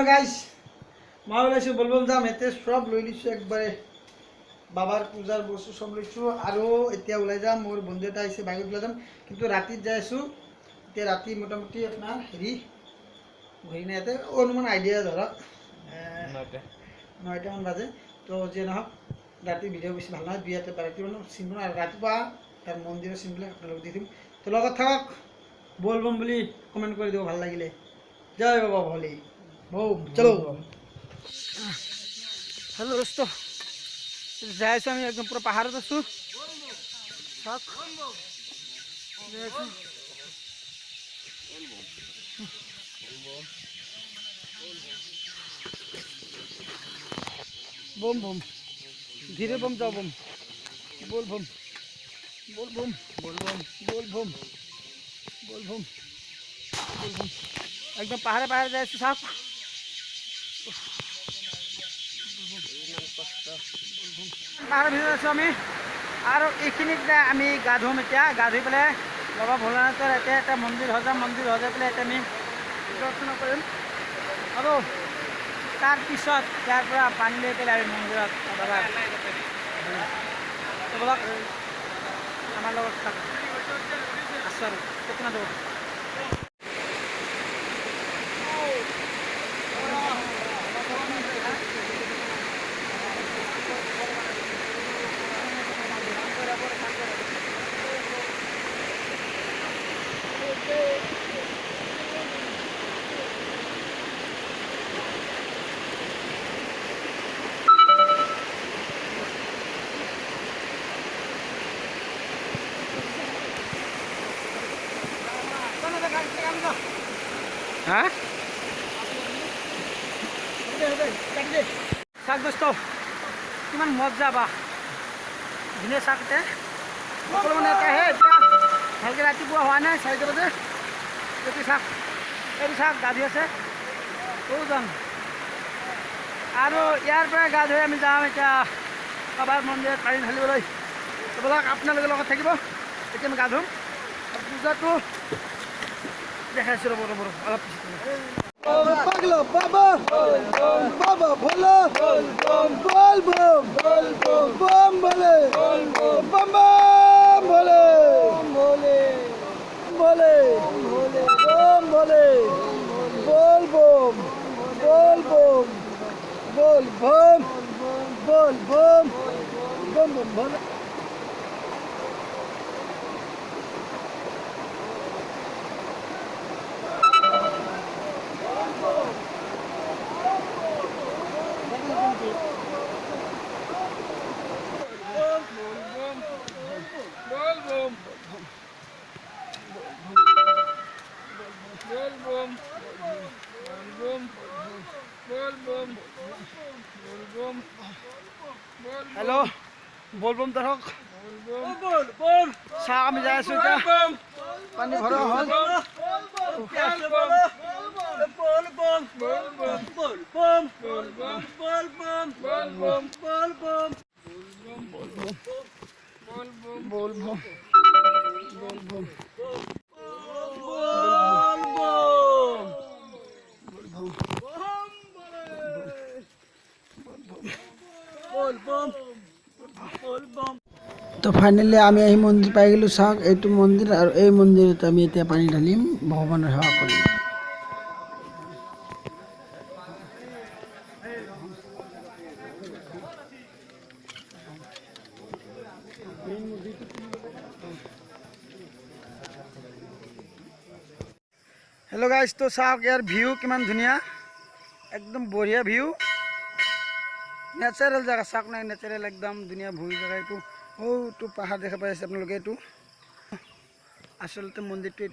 guys মই ওলাইছোঁ বলবম যাম এতিয়া সব লৈ লৈছোঁ একবাৰে বাবাৰ পূজাৰ বস্তু সব লৈছোঁ আৰু এতিয়া ওলাই যাম মোৰ বন্ধু এটা আহিছে বাইকত ওলাই যাম কিন্তু ৰাতিত যাই আছোঁ এতিয়া ৰাতি মোটামুটি আপোনাৰ হেৰি ঘূৰি নাই ইয়াতে অনুমান আইডিয়া ধৰক 9টামান বাজে তো যিয়ে নহওক ৰাতি ভিডিঅ' বেছি ভাল নহয় 2 ৰাতি মানে চিন আৰু ৰাতিপুৱা তাৰ মন্দিৰৰ চিনবিলাক আপোনালোকক দি দিম তো লগত থাকক বলবম বুলি কমেণ্ট কৰি দিব ভাল লাগিলে जय बाबा भोले बोम चलो हेलो दोस्तों जायचं आम्ही एकदम पुरा पहाड़त असू बोम बोम धीरे बम जाओ बम बोल बम बोल बम बोल बम बोल बम बोल बम बोल बम एकदम पहाड़े पहाड़े जाए साहब पहाड़ भितर आছো আমি আর এইখিনিতে আমি গা ধুম এতিয়া গা ধুই পেলাই বাবা ভোলানাথৰ এতিয়া এটা মন্দিৰ সজাম মন্দিৰ সজাই পেলাই এতিয়া আমি দৰ্শন কৰিম আৰু তাৰ পিছত ইয়াৰ পৰা পানী লৈ পেলাই আমি মন্দিৰত বাবা বলক আমাৰ লগত থাক আছো আৰু কেতিয়া যাব हाँ शाक दोस्तों किमान मजा बा धुनिया शाकते सकलो माने एटाहे भालके रातिपुवा होৱা নাই 4 बजे এইটো শাক গা ধুই আছে যাম আৰু ইয়াৰ পৰা গা ধুই আমি যাম এতিয়া বাবাৰ মন্দিৰত পানী ঢালিবলৈ বলক আপোনালোকৰ লগত থাকিব এতিয়া আমি গা ধুম পূজাটো দেখাইছোঁ ৰ'ব অলপ পাগলা বাবা বাবা ভোলা বল বম বম বলে বম বম বলে বলে বলে বম বলে বল বম বল বম বল বম বল বম বম বম বলে हेलो बोलबम तरह चाह आम जा पानी भरा तो फाइनली आम मंदिर पाई गलो चाक यू मंदिर और ये मंदिर आम इतना पानी ढालिम भगवान सेवा कर हेलो गाइस तो चाक यार भिउ किमान धुनिया एकदम बढ़िया भिउ नेचारेल जगह चाक ना नेचारेल एकदम धुनिया भूमि जगह यू तो पहाड़ देखा पाई आपलोगे यू आसलते मंदिर तो यू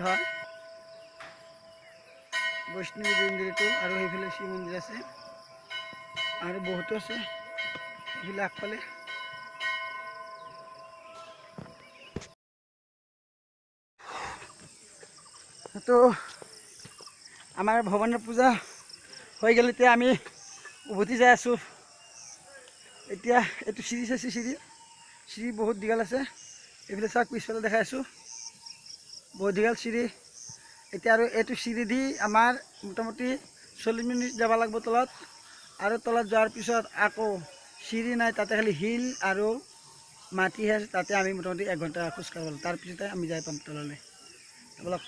है वैष्णवी मंदिर और सैफाले शिव मंदिर आसे और बहुतो आसे ये आगफाले तो आमार भगवान पूजा हो गल आम उभति जाए आसो এতিয়া এইটো সিঁড়ি চাইছে সিঁড়ি बहुत दीघल আছে এইফালে চাওক পিছফালে দেখাই আছো बहुत दीघल সিঁড়ি এতিয়া আৰু এইটো চিৰি দি আমাৰ মোটামুটি 40 মিনিট যাব লাগিব তলত আৰু তলত যোৱাৰ পিছত আকৌ চিৰি নাই তাতে খালি হিল আৰু মাটিহে তাতে আমি মোটামুটি 1 ঘণ্টা খোজ কাঢ়িব লাগিব তাৰপিছতে আমি যাই পাম তললৈ বলক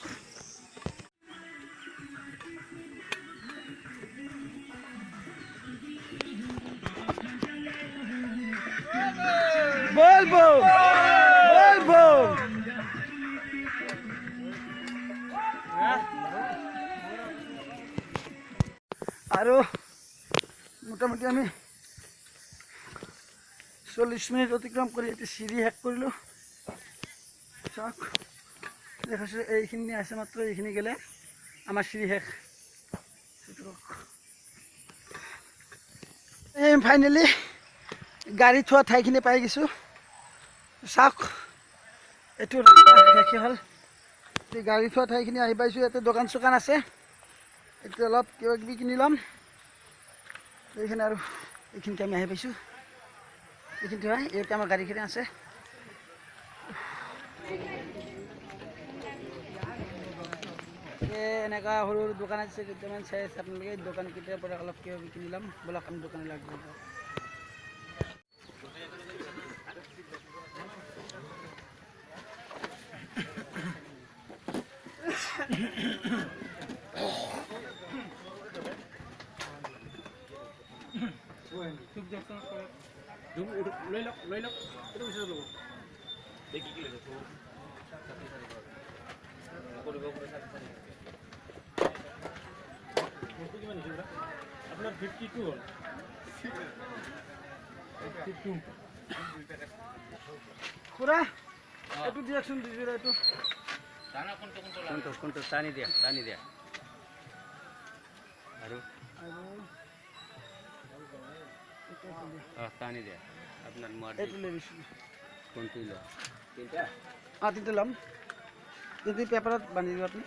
বলবো বলবো আৰু মোটামুটি আমি 40 মিনিট অতিক্ৰম কৰি এতিয়া চিৰি শেষ কৰিলোঁ চাওক দেখাইছোঁ এইখিনি আছে মাত্ৰ এইখিনি গ'লে আমাৰ চিৰি শেষ এই ফাইনেলি গাড়ী থোৱা ঠাইখিনি পাই গৈছোঁ চাওক এইটো শেষে হ'ল গাড়ী থোৱা ঠাইখিনি আহি পাইছোঁ ইয়াতে দোকান চোকান আছে এতিয়া অলপ কিবা কিবি কিনি ল'ম এইখিনি আৰু এইখিনিতে আমি আহি পাইছোঁ এইখিনিতে হয় ইয়াতে আমাৰ গাড়ীখিনি আছে এনেকুৱা সৰু সৰু দোকান আছে কেইটামান চাই আছে আপোনালোকে দোকানকেইটাৰ পৰা অলপ কিবা কিবি কিনি ল'ম ব'লক আমি দোকানলৈ লাগিব আপনার 52 হল খুড়া একটু দিয়কচোন দিজোৰা এইটো কোনটো টানি দিয়া আৰু টানি দিয়া আপনাৰ এইটো লৈ দিছোঁ কোনটো ল তিনটা ল'ম যদি পেপাৰত বান্ধি দিব আপুনি